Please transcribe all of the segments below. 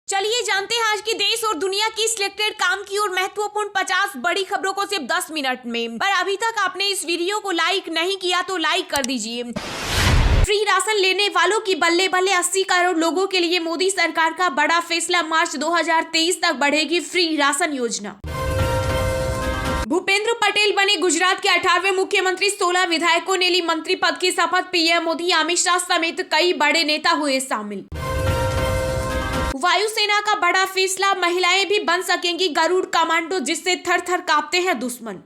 चलिए जानते हैं आज की देश और दुनिया की सिलेक्टेड काम की और महत्वपूर्ण 50 बड़ी खबरों को सिर्फ 10 मिनट में। पर अभी तक आपने इस वीडियो को लाइक नहीं किया तो लाइक कर दीजिए। फ्री राशन लेने वालों की बल्ले बल्ले 80 करोड़ लोगों के लिए मोदी सरकार का बड़ा फैसला। मार्च 2023 तक बढ़ेगी फ्री राशन योजना। भूपेंद्र पटेल बने गुजरात के 18वें मुख्यमंत्री। 16 विधायकों ने ली मंत्री पद की शपथ। पीएम मोदी, अमित शाह समेत कई बड़े नेता हुए शामिल। वायुसेना का बड़ा फैसला, महिलाएं भी बन सकेंगी गरुड़ कमांडो, जिससे थर थर कांपते हैं दुश्मन।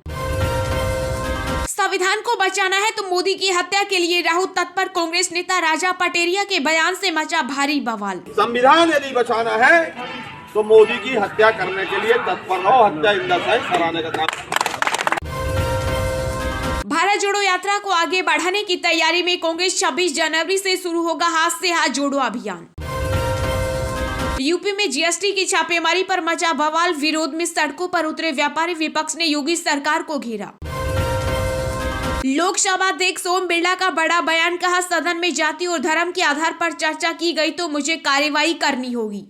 संविधान को बचाना है तो मोदी की हत्या के लिए राहुल तत्पर। कांग्रेस नेता राजा पटेरिया के बयान से मचा भारी बवाल। संविधान यदि बचाना है तो मोदी की हत्या करने के लिए तत्पर रहो, हत्या इंदस कराने का काम। भारत जोड़ो यात्रा को आगे बढ़ाने की तैयारी में कांग्रेस। 26 जनवरी से शुरू होगा हाथ से हाथ जोड़ो अभियान। यूपी में जीएसटी की छापेमारी पर मचा बवाल। विरोध में सड़कों पर उतरे व्यापारी। विपक्ष ने योगी सरकार को घेरा। लोकसभा अध्यक्ष ओम बिरला का बड़ा बयान। कहा, सदन में जाति और धर्म के आधार पर चर्चा की गई तो मुझे कार्रवाई करनी होगी।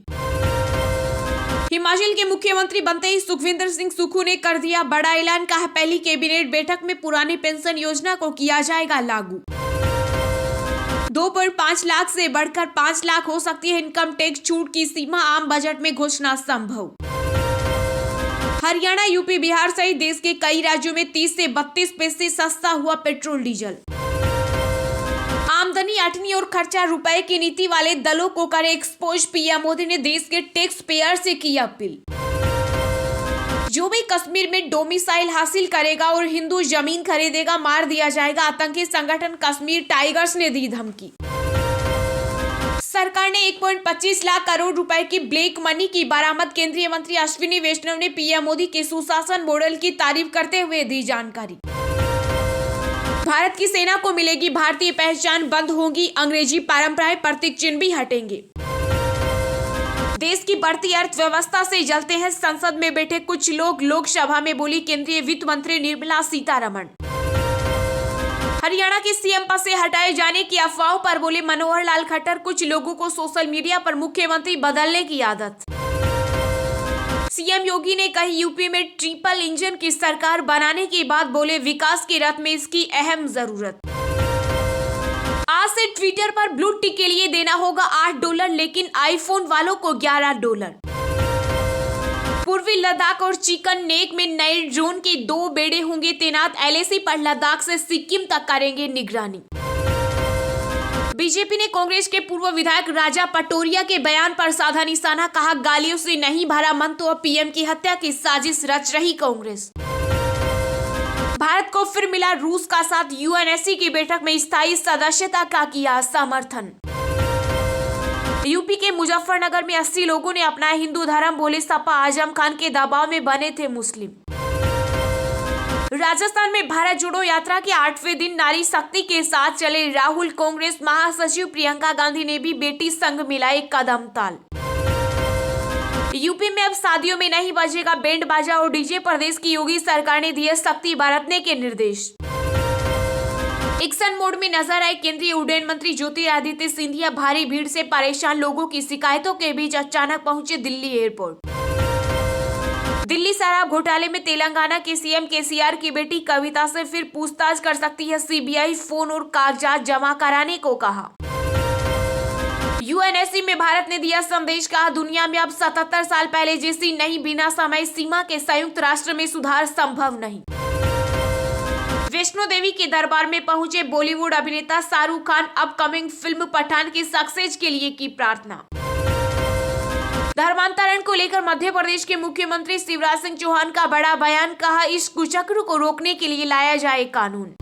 हिमाचल के मुख्यमंत्री बनते ही सुखविंदर सिंह सुक्खू ने कर दिया बड़ा ऐलान। कहा, पहली कैबिनेट बैठक में पुरानी पेंशन योजना को किया जाएगा लागू। 2.5 लाख से बढ़कर 5 लाख हो सकती है इनकम टैक्स छूट की सीमा। आम बजट में घोषणा संभव। हरियाणा, यूपी, बिहार सहित देश के कई राज्यों में 30 से 32 पैसे सस्ता हुआ पेट्रोल डीजल। आमदनी 8वीं और खर्चा रुपए की नीति वाले दलों को करे एक्सपोज। पीएम मोदी ने देश के टैक्स पेयर से की अपील। जो भी कश्मीर में डोमिसाइल हासिल करेगा और हिंदू जमीन खरीदेगा मार दिया जाएगा। आतंकी संगठन कश्मीर टाइगर्स ने दी धमकी। सरकार ने 1.25 लाख करोड़ रुपए की ब्लैक मनी की बरामद। केंद्रीय मंत्री अश्विनी वैष्णव ने पीएम मोदी के सुशासन मॉडल की तारीफ करते हुए दी जानकारी। भारत की सेना को मिलेगी भारतीय पहचान। बंद होगी अंग्रेजी परंपराएं, प्रतीक चिन्ह भी हटेंगे। देश की बढ़ती अर्थव्यवस्था से जलते हैं संसद में बैठे कुछ लोग। लोकसभा में बोली केंद्रीय वित्त मंत्री निर्मला सीतारमण। हरियाणा के सीएम पद से हटाए जाने की अफवाहों पर बोले मनोहर लाल खट्टर। कुछ लोगों को सोशल मीडिया पर मुख्यमंत्री बदलने की आदत। सीएम योगी ने कही, यूपी में ट्रिपल इंजन की सरकार बनाने के बाद बोले विकास के रथ में इसकी अहम जरूरत। आज से ट्विटर पर ब्लू टिक के लिए देना होगा $8, लेकिन आईफोन वालों को $11। पूर्वी लद्दाख और चिकन नेक में नए ड्रोन के 2 बेड़े होंगे तैनात। एलएसी पर लद्दाख से सिक्किम तक करेंगे निगरानी। बीजेपी ने कांग्रेस के पूर्व विधायक राजा पटोरिया के बयान पर साधा निशाना। कहा, गालियों से नहीं भरा मन तो अब पीएम की हत्या की साजिश रच रही कांग्रेस। भारत को फिर मिला रूस का साथ। यूएनएससी की बैठक में स्थायी सदस्यता का किया समर्थन। यूपी के मुजफ्फरनगर में 80 लोगों ने अपनाया हिंदू धर्म। बोले सपा आजम खान के दबाव में बने थे मुस्लिम। राजस्थान में भारत जोड़ो यात्रा के 8वें दिन नारी शक्ति के साथ चले राहुल। कांग्रेस महासचिव प्रियंका गांधी ने भी बेटी संग मिलाए कदम ताल। यूपी में अब शादियों में नहीं बजेगा बैंड बाजा और डीजे। प्रदेश की योगी सरकार ने दिए सख्ती बरतने के निर्देश। एक्शन मोड में नजर आए केंद्रीय उड्डयन मंत्री ज्योतिरादित्य सिंधिया। भारी भीड़ से परेशान लोगों की शिकायतों के बीच अचानक पहुंचे दिल्ली एयरपोर्ट। दिल्ली शराब घोटाले में तेलंगाना के सीएम केसीआर की बेटी कविता से फिर पूछताछ कर सकती है सीबीआई। फोन और कागजात जमा कराने को कहा। यूएनएससी में भारत ने दिया संदेश। कहा, दुनिया में अब 77 साल पहले जैसी नहीं, बिना समय सीमा के संयुक्त राष्ट्र में सुधार संभव नहीं। वैष्णो देवी के दरबार में पहुंचे बॉलीवुड अभिनेता शाहरुख खान। अपकमिंग फिल्म पठान की सक्सेस के लिए की प्रार्थना। धर्मांतरण को लेकर मध्य प्रदेश के मुख्यमंत्री शिवराज सिंह चौहान का बड़ा बयान। कहा, इस कुचक्र को रोकने के लिए लाया जाए कानून।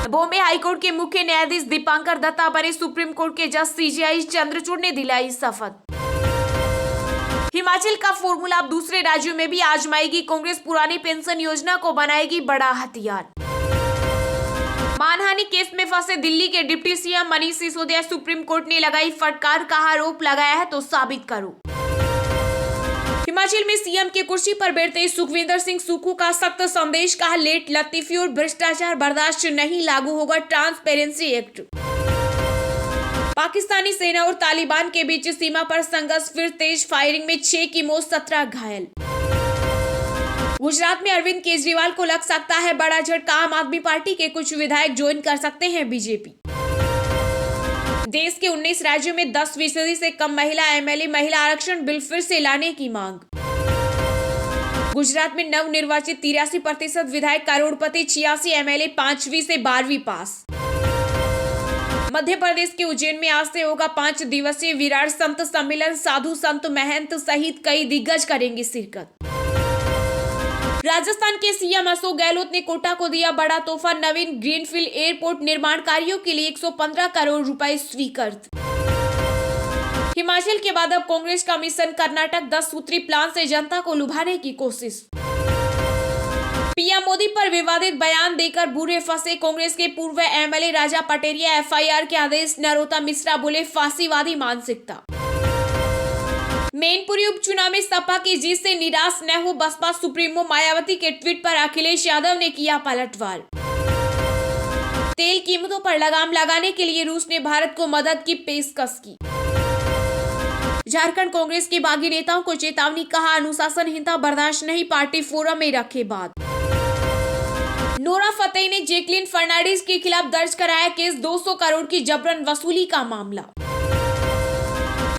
बॉम्बे हाईकोर्ट के मुख्य न्यायाधीश दीपांकर दत्ता बने सुप्रीम कोर्ट के जज। सीजेआई चंद्रचूड़ ने दिलाई शपथ। हिमाचल का फॉर्मूला अब दूसरे राज्यों में भी आजमाएगी कांग्रेस। पुरानी पेंशन योजना को बनाएगी बड़ा हथियार। मानहानि केस में फंसे दिल्ली के deputy CM Manish Sisodia. Supreme court ने लगाई फटकार। कहा, आरोप लगाया है तो साबित करो। हिमाचल में सीएम की कुर्सी पर बैठते ही सुखविंदर सिंह सुक्खू का सख्त संदेश। कहा, लेट लतीफी और भ्रष्टाचार बर्दाश्त नहीं, लागू होगा ट्रांसपेरेंसी एक्ट। पाकिस्तानी सेना और तालिबान के बीच सीमा पर संघर्ष, फिर तेज फायरिंग में 6 की मौत, 17 घायल। गुजरात में अरविंद केजरीवाल को लग सकता है बड़ा झटका, आम आदमी पार्टी के कुछ विधायक ज्वाइन कर सकते हैं बीजेपी। देश के 19 राज्यों में 10% से कम महिला एमएलए, महिला आरक्षण बिल फिर से लाने की मांग। गुजरात में नवनिर्वाचित 83% विधायक करोड़पति, 86 एमएलए 5वीं से 12वीं पास। मध्य प्रदेश के उज्जैन में आज से होगा 5 दिवसीय विराट संत सम्मेलन, साधु संत महंत सहित कई दिग्गज करेंगे शिरकत। राजस्थान के सीएम अशोक गहलोत ने कोटा को दिया बड़ा तोहफा, नवीन ग्रीनफील्ड एयरपोर्ट निर्माण कार्यों के लिए 115 करोड़ रुपए स्वीकृत। हिमाचल के बाद अब कांग्रेस का मिशन कर्नाटक, 10 सूत्री प्लान से जनता को लुभाने की कोशिश। पीएम मोदी पर विवादित बयान देकर बुरे फंसे कांग्रेस के पूर्व एमएलए राजा पटेरिया, एफआईआर के आदेश, नरोत्तम मिश्रा बोले फांसीवादी मानसिकता। मैनपुरी उपचुनाव में सपा की जीत से निराश न हो बसपा सुप्रीमो, मायावती के ट्वीट पर अखिलेश यादव ने किया पलटवार। तेल कीमतों पर लगाम लगाने के लिए रूस ने भारत को मदद की पेशकश की। झारखंड कांग्रेस के बागी नेताओं को चेतावनी, कहा अनुशासनहीनता बर्दाश्त नहीं, पार्टी फोरम में रखे बात। नोरा फतेही ने जैकलिन फर्नांडिस के खिलाफ दर्ज कराया केस, 200 करोड़ की जबरन वसूली का मामला।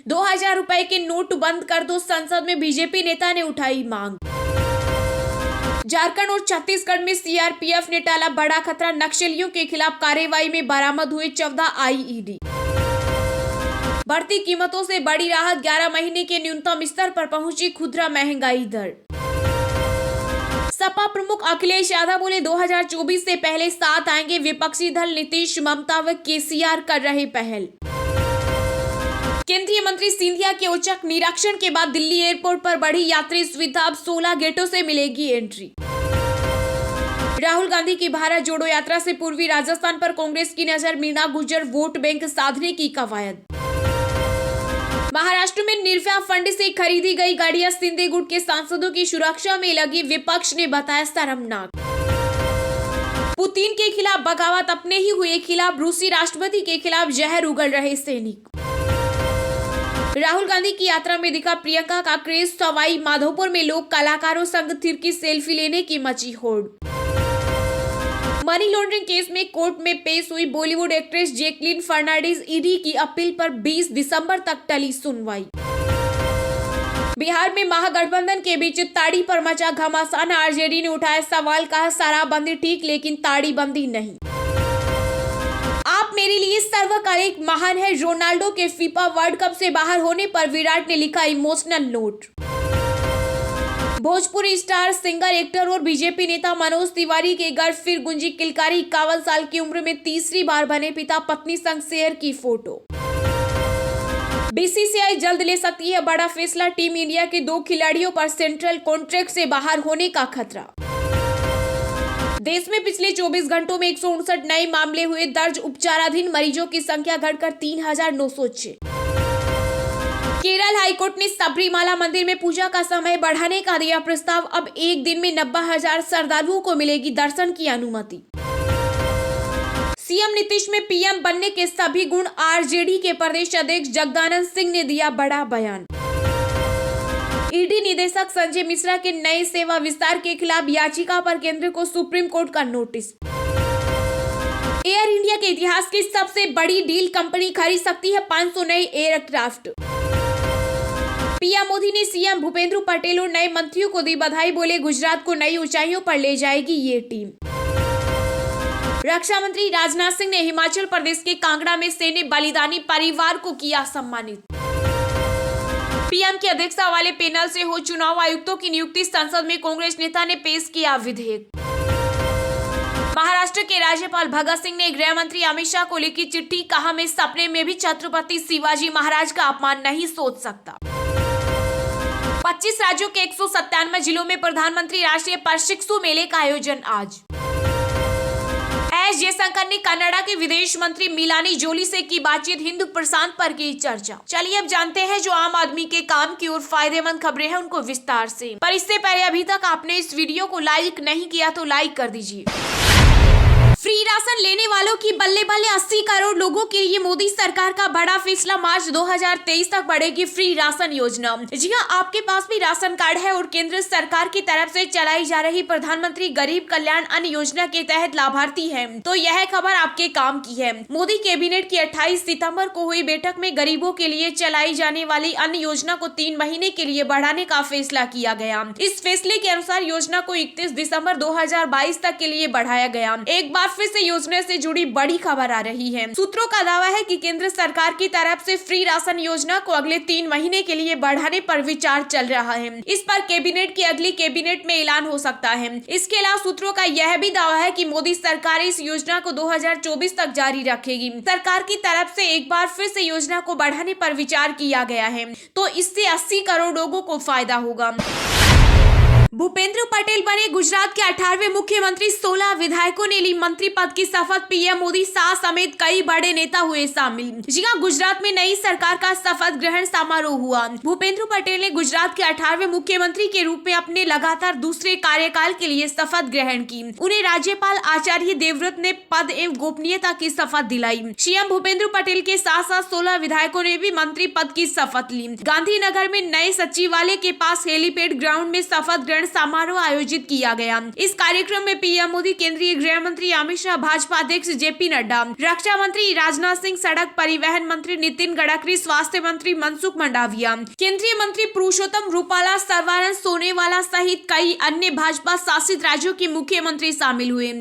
2000 रुपए के नोट बंद कर दो, संसद में बीजेपी नेता ने उठाई मांग। झारखंड और छत्तीसगढ़ में सीआरपीएफ ने टाला बड़ा खतरा, नक्सलियों के खिलाफ कार्रवाई में बरामद हुए 14 आईईडी। बढ़ती कीमतों से बड़ी राहत, 11 महीने के न्यूनतम स्तर पर पहुंची खुदरा महंगाई दर। सपा प्रमुख अखिलेश यादव बोले 2024 से पहले साथ आएंगे विपक्षी दल, नीतीश, ममता व केसीआर कर रहे पहल। केंद्रीय मंत्री सिंधिया के औचक निरीक्षण के बाद दिल्ली एयरपोर्ट पर बढ़ी यात्री सुविधा, अब 16 गेटों से मिलेगी एंट्री। राहुल गांधी की भारत जोड़ो यात्रा से पूर्वी राजस्थान पर कांग्रेस की नजर, मीना गुर्जर वोट बैंक साधने की कवायद। महाराष्ट्र में निर्भया फंड से खरीदी गई गाड़ियां, सिंधे गुट के सांसदों की सुरक्षा में लगी, विपक्ष ने बताया शर्मनाक। पुतिन के खिलाफ बगावत, अपने ही हुए खिलाफ, रूसी राष्ट्रपति के खिलाफ जहर उगल रहे सैनिक। राहुल गांधी की यात्रा में दिखा प्रियंका का क्रेज, सवाई माधोपुर में लोग कलाकारों संग थिर की सेल्फी लेने की मची होड़। मनी लॉन्ड्रिंग केस में कोर्ट में पेश हुई Bollywood actress Jacqueline Fernandez, ED की अपील पर 20 दिसंबर तक टली सुनवाई। बिहार में महागठबंधन के बीच ताड़ी पर मचा घमासान, आरजेडी ने उठाया सवाल, कहा शराबबंदी ठीक लेकिन ताड़ी बंदी नहीं। आप मेरे लिए सर्वकालिक महान है, रोनाल्डो के फीफा वर्ल्ड कप से बाहर होने पर विराट ने लिखा emotional note. Bhojpuri star, singer, actor और बीजेपी नेता मनोज तिवारी के घर फिर गुंजी किलकारी, 51 साल की उम्र में तीसरी बार बने पिता, पत्नी संग शेयर की फोटो। बीसीसीआई जल्द ले सकती है बड़ा फैसला, टीम इंडिया के 2 खिलाड़ियों पर सेंट्रल कॉन्ट्रैक्ट से बाहर होने का खतरा। देश में पिछले 24 घंटों में 159 नए मामले हुए दर्ज, उपचाराधीन मरीजों की संख्या घटकर 3906। केरल हाईकोर्ट ने सबरीमाला मंदिर में पूजा का समय बढ़ाने का दिया प्रस्ताव, अब एक दिन में 90,000 श्रद्धालुओं को मिलेगी दर्शन की अनुमति। सीएम नीतीश में पीएम बनने के सभी गुण, आरजेडी के प्रदेश अध्यक्ष जगदानंद सिंह ने दिया बड़ा बयान। ईडी निदेशक संजय मिश्रा के नए सेवा विस्तार के खिलाफ याचिका पर केंद्र को सुप्रीम कोर्ट का नोटिस। एयर इंडिया के इतिहास की सबसे बड़ी डील, कंपनी खरीद सकती है 500 नए एयरक्राफ्ट। पीएम मोदी ने सीएम भूपेंद्र पटेल और नए मंत्रियों को दी बधाई, बोले गुजरात को नई ऊंचाइयों पर ले जाएगी ये टीम। रक्षा मंत्री राजनाथ सिंह ने हिमाचल प्रदेश के कांगड़ा में सैन्य बलिदानी परिवार को किया सम्मानित। पीएम की अध्यक्षता वाले पैनल से हो चुनाव आयुक्तों की नियुक्ति, संसद में कांग्रेस नेता ने पेश किया विधेयक। महाराष्ट्र के राज्यपाल भगत सिंह ने गृह मंत्री अमित शाह को लिखी चिट्ठी, कहा मैं सपने में भी छत्रपति शिवाजी महाराज का अपमान नहीं सोच सकता। 25 राज्यों के 197 जिलों में प्रधानमंत्री राष्ट्रीय प्रशिक्षु मेले का आयोजन आज। एस जयशंकर ने कनाडा के विदेश मंत्री मिलानी जोली से की बातचीत, हिंद प्रशांत पर की चर्चा। चलिए अब जानते हैं जो आम आदमी के काम की और फायदेमंद खबरें हैं उनको विस्तार से। पर इससे पहले अभी तक आपने इस वीडियो को लाइक नहीं किया तो लाइक कर दीजिए, फ्री राशन लेने वालों की बल्ले बल्ले 80 करोड़ लोगों के लिए मोदी सरकार का बड़ा फैसला। मार्च 2023 तक बढ़ेगी फ्री राशन योजना। जी हां, आपके पास भी राशन कार्ड है और केंद्र सरकार की तरफ से चलाई जा रही प्रधानमंत्री गरीब कल्याण अन्न योजना के तहत लाभार्थी हैं, तो यह खबर आपके काम की है। मोदी कैबिनेट की 28 सितंबर को हुई बैठक में गरीबों के लिए चलाई जाने वाली अन्न योजना को 3 महीने के लिए बढ़ाने का फैसला किया गया। इस फैसले के अनुसार योजना को 31 दिसंबर 2022 तक के लिए बढ़ाया गया। एक बार फिर से योजना से जुड़ी बड़ी खबर आ रही है। सूत्रों का दावा है कि केंद्र सरकार की तरफ से फ्री राशन योजना को अगले 3 महीने के लिए बढ़ाने पर विचार चल रहा है। इस पर कैबिनेट की अगली कैबिनेट में ऐलान हो सकता है। इसके अलावा सूत्रों का यह भी दावा है कि मोदी सरकार इस योजना को 2024 तक जारी रखेगी। सरकार की तरफ से एक बार फिर से योजना को बढ़ाने पर विचार किया गया है, तो इससे 80 करोड़ लोगों को फायदा होगा। भूपेंद्र पटेल बने गुजरात के 18वें मुख्यमंत्री। 16 विधायकों ने ली मंत्री पद की शपथ। पीएम मोदी, शाह समेत कई बड़े नेता हुए शामिल। जी हां, गुजरात में नई सरकार का शपथ ग्रहण समारोह हुआ। भूपेंद्र पटेल ने गुजरात के 18वें मुख्यमंत्री के रूप में अपने लगातार दूसरे कार्यकाल के लिए शपथ ग्रहण की। उन्हें राज्यपाल आचार्य देवव्रत ने पद एवं गोपनीयता की शपथ दिलाई। सीएम भूपेंद्र पटेल के साथ साथ 16 विधायकों ने भी मंत्री पद की शपथ ली। गांधीनगर में नए सचिवालय के पास हेलीपैड ग्राउंड में शपथ ग्रहण समारोह आयोजित किया गया। इस कार्यक्रम में पीएम मोदी, केंद्रीय गृह मंत्री अमित शाह, भाजपा अध्यक्ष जेपी नड्डा, रक्षा मंत्री राजनाथ सिंह, सड़क परिवहन मंत्री नितिन गडकरी, स्वास्थ्य मंत्री मनसुख मंडाविया, केंद्रीय मंत्री पुरुषोत्तम रूपाला, सर्बानंद सोनोवाला सहित कई अन्य भाजपा शासित राज्यों के मुख्यमंत्री शामिल हुए।